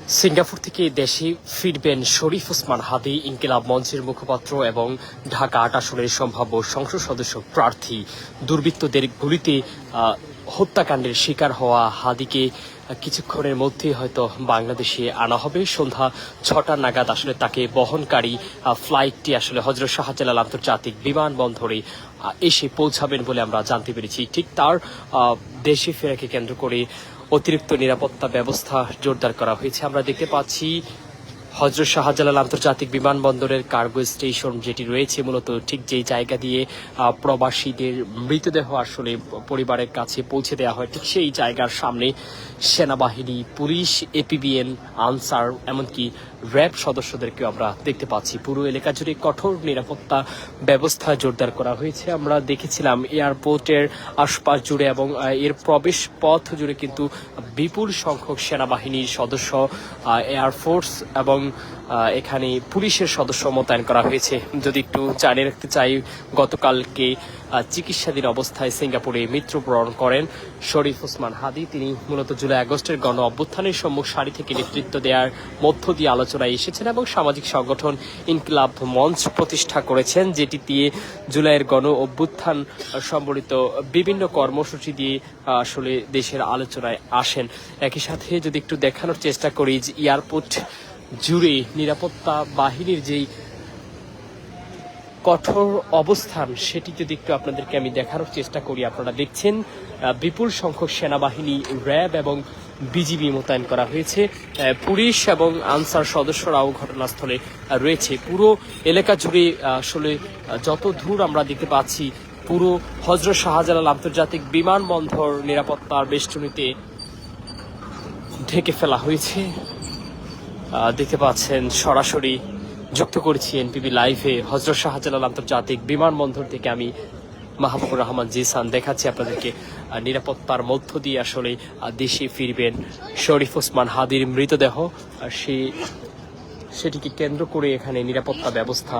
Singapore থেকে দেশে ফিরবেন শরীফ ওসমান হাদি। ইনকিলাব মঞ্চের মুখপাত্র এবং ঢাকা ৮ আসনের সম্ভাব্য সংসদ সদস্য প্রার্থী দুর্বৃত্তদের গুলিতে হত্যাকাণ্ডের শিকার হওয়া হাদিকে কিছুক্ষণের মধ্যে হয়তো বাংলাদেশে আনা হবে। সন্ধ্যা ৬টা নাগাদ আসলে তাকে বহনকারী ফ্লাইটটি আসলে হযরত শাহজালাল আন্তর্জাতিক বিমানবন্দরে এসে পৌঁছাবেন বলে আমরা জানতে পেরেছি। ঠিক তার দেশে ফেরাকে কেন্দ্র করে অতিরিক্ত নিরাপত্তা ব্যবস্থা জোরদার করা হয়েছে। আমরা দেখতে পাচ্ছি হযরত শাহজালাল আন্তর্জাতিক বিমানবন্দরের কার্গো স্টেশন যেটি রয়েছে, মূলত ঠিক যেই জায়গা দিয়ে প্রবাসীদের মৃতদেহ আসলে পরিবারের কাছে পৌঁছে দেওয়া হয়, ঠিক সেই জায়গার সামনে সেনাবাহিনী, পুলিশ, এপিবিএন, আনসার, এমনকি র্যাব সদস্যদেরকেও আমরা দেখতে পাচ্ছি। পুরো এলাকা জুড়ে কঠোর নিরাপত্তা ব্যবস্থা জোরদার করা হয়েছে। আমরা দেখেছিলাম এয়ারপোর্টের আশপাশ জুড়ে এবং এর প্রবেশ পথ জুড়ে কিন্তু বিপুল সংখ্যক সেনাবাহিনীর সদস্য, এয়ারফোর্স এবং এখানে পুলিশের সদস্য মোতায়েন করা হয়েছে। যদি একটু জানিয়ে রাখতে চাই, গতকালকে চিকিৎসাধীন অবস্থায় সিঙ্গাপুরে মৃত্যুবরণ করেন শরীফ ওসমান হাদি। তিনি মূলত জুলাই আগস্টের গণ অভ্যুত্থানের সম্মুখ সারি থেকে নেতৃত্ব দেওয়ার মধ্য দিয়ে আলোচনায় এসেছেন এবং সামাজিক সংগঠন ইনকিলাব মঞ্চ প্রতিষ্ঠা করেছেন, যেটি দিয়ে জুলাইয়ের গণ অভ্যুত্থান সম্বলিত বিভিন্ন কর্মসূচি দিয়ে আসলে দেশের আলোচনায় আসেন। একই সাথে যদি একটু দেখানোর চেষ্টা করি যে এয়ারপোর্ট জুড়ে নিরাপত্তা বাহিনীর যেই কঠোর অবস্থান, সেটি যদি একটু আপনাদেরকে আমি দেখানোর চেষ্টা করি। আপনারা দেখছেন বিপুল সংখ্যক সেনাবাহিনী, র্যাব এবং বিজিবি মোতায়েন করা হয়েছে। পুলিশ এবং আনসার সদস্যরাও ঘটনাস্থলে রয়েছে। পুরো এলাকা জুড়ে আসলে যত দূর আমরা দেখতে পাচ্ছি, পুরো হযরত শাহজালাল আন্তর্জাতিক বিমানবন্দর নিরাপত্তার বেষ্টনীতে ঢেকে ফেলা হয়েছে। দেখতে পাচ্ছেন সরাসরি যুক্ত করেছি এনপিবি লাইভে হযরত শাহজালাল আন্তর্জাতিক বিমানবন্দর থেকে আমি মাহবুবুর রহমান জিসান দেখাচ্ছি আপনাদেরকে নিরাপত্তার মধ্য দিয়ে আসলে দেশে ফিরবেন শরীফ ওসমান হাদির মৃতদেহ। সেটিকে কেন্দ্র করে এখানে নিরাপত্তা ব্যবস্থা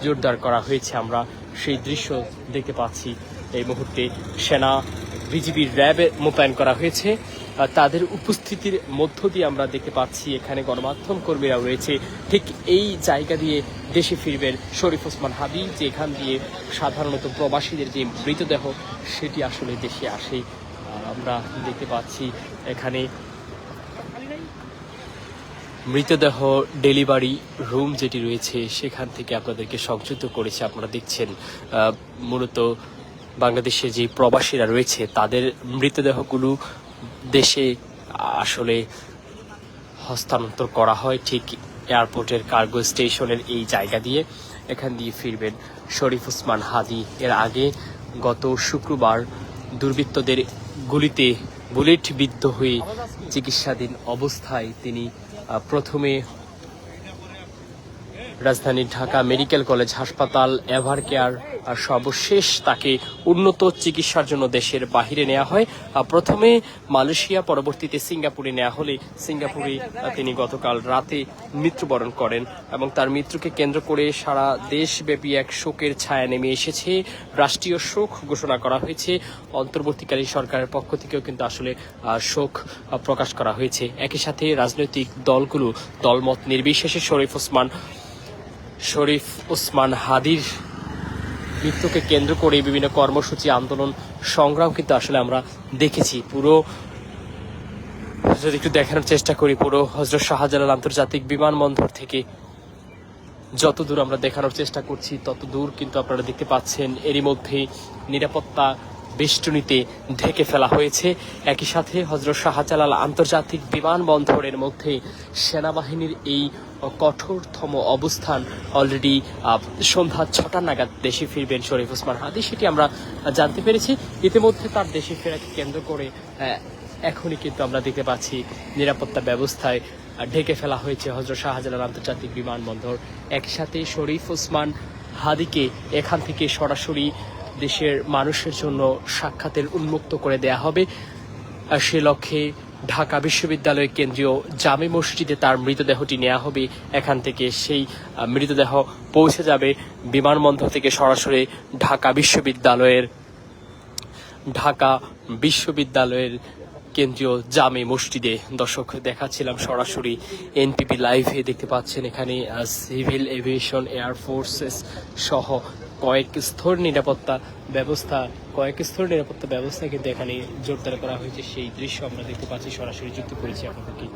জোরদার করা হয়েছে। আমরা সেই দৃশ্য দেখতে পাচ্ছি। এই মুহূর্তে সেনা, বিজিবির, র্যাব মোতায়েন করা হয়েছে। তাদের উপস্থিতির মধ্য দিয়ে আমরা দেখতে পাচ্ছি এখানে গণমাধ্যম কর্মীরা রয়েছে। ঠিক এই জায়গা দিয়ে দেশে ফিরবেন শরীফ ওসমান হাদি, যেখান দিয়ে সাধারণত প্রবাসীদের যে মৃতদেহ সেটি আসলে দেশে আসে। আমরা দেখতে পাচ্ছি এখানে মৃতদেহ ডেলিভারি রুম যেটি রয়েছে সেখান থেকে আপনাদেরকে সংযুক্ত করেছে। আপনারা দেখছেন মূলত বাংলাদেশে যে প্রবাসীরা রয়েছে তাদের মৃতদেহগুলো দেশে আসলে হস্তান্তর করা হয় ঠিক এয়ারপোর্টের কার্গো স্টেশনের এই জায়গা দিয়ে। এখান দিয়ে ফিরবেন শরীফ ওসমান হাদি। এর আগে গত শুক্রবার দুর্বৃত্তদের গুলিতে বুলেটবিদ্ধ হয়ে চিকিৎসাধীন অবস্থায় তিনি প্রথমে রাজধানীর ঢাকা মেডিকেল কলেজ হাসপাতাল, এভার কেয়ার, আর সর্বশেষ তাকে উন্নত চিকিৎসার জন্য দেশের বাহিরে নেওয়া হয়। প্রথমে মালয়েশিয়া, পরবর্তীতে সিঙ্গাপুরে নেওয়া হলে সিঙ্গাপুরে তিনি গতকাল রাতে মৃত্যুবরণ করেন এবং তার মৃত্যুকে কেন্দ্র করে সারা দেশব্যাপী এক শোকের ছায়া নেমে এসেছে। রাষ্ট্রীয় শোক ঘোষণা করা হয়েছে। অন্তর্বর্তীকালীন সরকারের পক্ষ থেকেও কিন্তু আসলে শোক প্রকাশ করা হয়েছে। একই সাথে রাজনৈতিক দলগুলো দলমত নির্বিশেষে শরীফ ওসমান হাদির মৃত্যুকে কেন্দ্র করে বিভিন্ন কর্মসূচি, আন্দোলন, সংগ্রাম কিন্তু আসলে আমরা দেখেছি। পুরো যদি একটু দেখানোর চেষ্টা করি, পুরো হযরত শাহজালাল আন্তর্জাতিক বিমানবন্দর থেকে যত দূর আমরা দেখানোর চেষ্টা করছি তত দূর কিন্তু আপনারা দেখতে পাচ্ছেন এরই মধ্যে নিরাপত্তা বেষ্টনীতে ঢেকে ফেলা হয়েছে। একই সাথে হযরত শাহজালাল আন্তর্জাতিক বিমানবন্দরের মধ্যে সেনাবাহিনীর এই কঠোরতম অবস্থান। অলরেডি সন্ধ্যা ৬টা নাগাদ দেশে ফিরবেন শরীফ ওসমান হাদি, সেটি আমরা জানতে পেরেছি। ইতিমধ্যে তার দেশে ফেরাকে কেন্দ্র করে এখনই কিন্তু আমরা দেখতে পাচ্ছি নিরাপত্তা ব্যবস্থায় ঢেকে ফেলা হয়েছে হযরত শাহজালাল আন্তর্জাতিক বিমানবন্দর। একসাথে শরীফ ওসমান হাদিকে এখান থেকে সরাসরি দেশের মানুষের জন্য সাক্ষাতের উন্মুক্ত করে দেয়া হবে। সে লক্ষ্যে ঢাকা বিশ্ববিদ্যালয় কেন্দ্রীয় জামে মসজিদে তার মৃতদেহটি নেওয়া হবে। এখান থেকে সেই মৃতদেহ পৌঁছে যাবে বিমানবন্দর থেকে সরাসরি ঢাকা বিশ্ববিদ্যালয়ের কেন্দ্রীয় জামে মসজিদে। দর্শক, দেখাচ্ছিলাম সরাসরি এনপিপি লাইভে, দেখতে পাচ্ছেন এখানে সিভিল এভিয়েশন, এয়ারফোর্সেস সহ কয়েক স্তর নিরাপত্তা ব্যবস্থা কিন্তু এখানে জোরদার করা হয়েছে। সেই দৃশ্য আমরা দেখতে পাচ্ছি, সরাসরি যুক্ত করেছি আপনাদেরকে।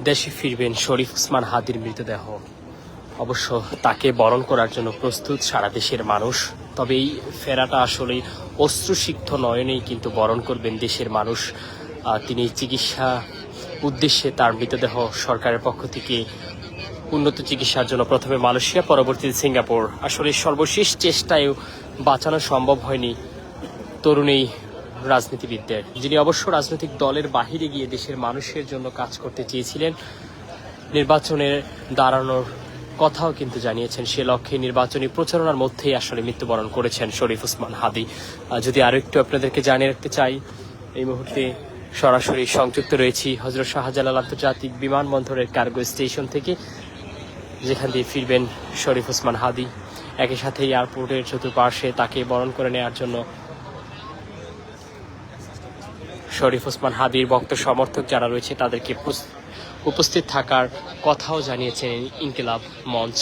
দেশে ফিরবেন শরীফ ওসমান হাদির মৃতদেহ। অবশ্য তাকে বরণ করার জন্য প্রস্তুত সারা দেশের মানুষ। তবে এই ফেরাটা আসলে অশ্রুসিক্ত নয়নেই কিন্তু বরণ করবেন দেশের মানুষ। তিনি চিকিৎসা উদ্দেশ্যে তার মৃতদেহ সরকারের পক্ষ থেকে উন্নত চিকিৎসার জন্য প্রথমে মালয়েশিয়া, পরবর্তীতে সিঙ্গাপুর। আসলে সর্বশেষ চেষ্টায়ও বাঁচানো সম্ভব হয়নি তরুণী রাজনীতিবিদদের, যিনি অবশ্য রাজনৈতিক দলের বাহিরে গিয়ে দেশের মানুষের জন্য কাজ করতে চেয়েছিলেন। নির্বাচনে দাঁড়ানোর কথাও কিন্তু জানিয়েছেন। সে লক্ষ্যে নির্বাচনী প্রচারণার মধ্যেই আসলে মৃত্যুবরণ করেছেন শরীফ ওসমান হাদি। যদি আরো একটু আপনাদেরকে জানিয়ে রাখতে চাই, এই মুহূর্তে সরাসরি সংযুক্ত রয়েছি হযরত শাহজালাল আন্তর্জাতিক বিমানবন্দরের কার্গো স্টেশন থেকে, যেখান দিয়ে ফিরবেন শরীফ ওসমান হাদি। একই সাথে এয়ারপোর্টের চতুর্পার্শ্বে তাকে বরণ করে নেওয়ার জন্য শরীফ ওসমান হাদির ভক্ত সমর্থক যারা রয়েছে তাদেরকে উপস্থিত থাকার কথাও জানিয়েছেন ইনকিলাব মঞ্চ।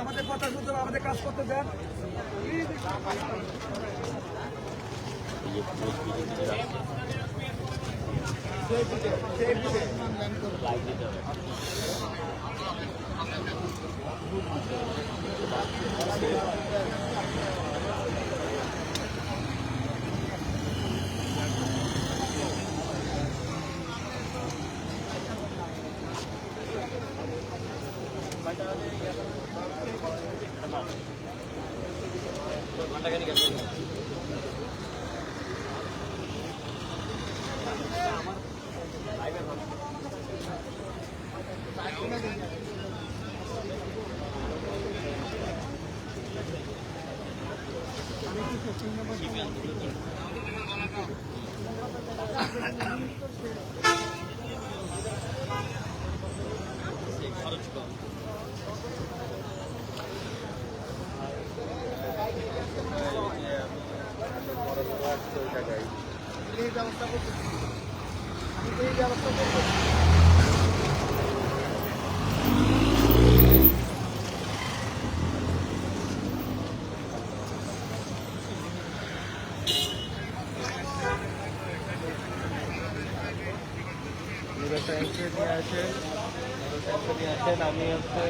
আমাদের কথা শুনতে হবে, আমাদের কাজ করতে দেন। আমি হচ্ছে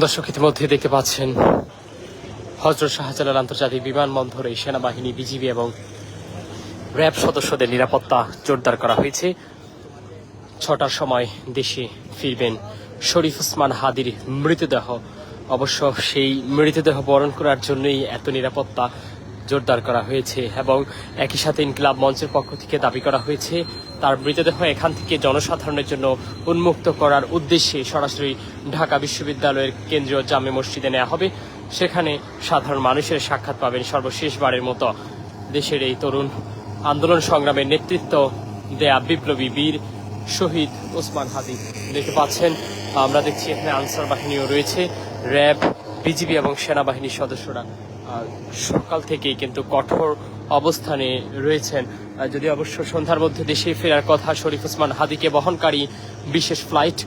দর্শক, ইতিমধ্যে দেখতে পাচ্ছেন হযরত শাহজালাল আন্তর্জাতিক বিমানবন্দরে সেনাবাহিনী, বিজিবি এবং র্যাব সদস্যদের নিরাপত্তা জোরদার করা হয়েছে। ৬টার সময় দেশে ফিরবেন শরীফ ওসমান হাদির মৃতদেহ। অবশ্য সেই মৃতদেহ বরণ করার জন্যই এত নিরাপত্তা জোরদার করা হয়েছে এবং একই সাথে ইনকিলাব মঞ্চের পক্ষ থেকে দাবি করা হয়েছে তার মৃতদেহ এখান থেকে জনসাধারণের জন্য উন্মুক্ত করার উদ্দেশ্যে সরাসরি ঢাকা বিশ্ববিদ্যালয়ের কেন্দ্রীয় জামে মসজিদে নেওয়া হবে। সেখানে সাধারণ মানুষের সাক্ষাৎ পাবেন সর্বশেষবারের মতো দেশের এই তরুণ আন্দোলন সংগ্রামের নেতৃত্ব দেয়া বিপ্লবী বীর শহীদ ওসমান হাদি। দেখতে পাচ্ছেন, আমরা দেখছি এখানে আনসার বাহিনীও রয়েছে, র্যাব, বিজিবি এবং সেনাবাহিনীর সদস্যরা সকাল থেকেই কিন্তু কঠোর অবস্থানে রয়েছেন। যদি অবশ্য সন্ধ্যার মধ্যে দেশে ফেরার কথা শরীফ ওসমান হাদিকে বহনকারী বিশেষ ফ্লাইট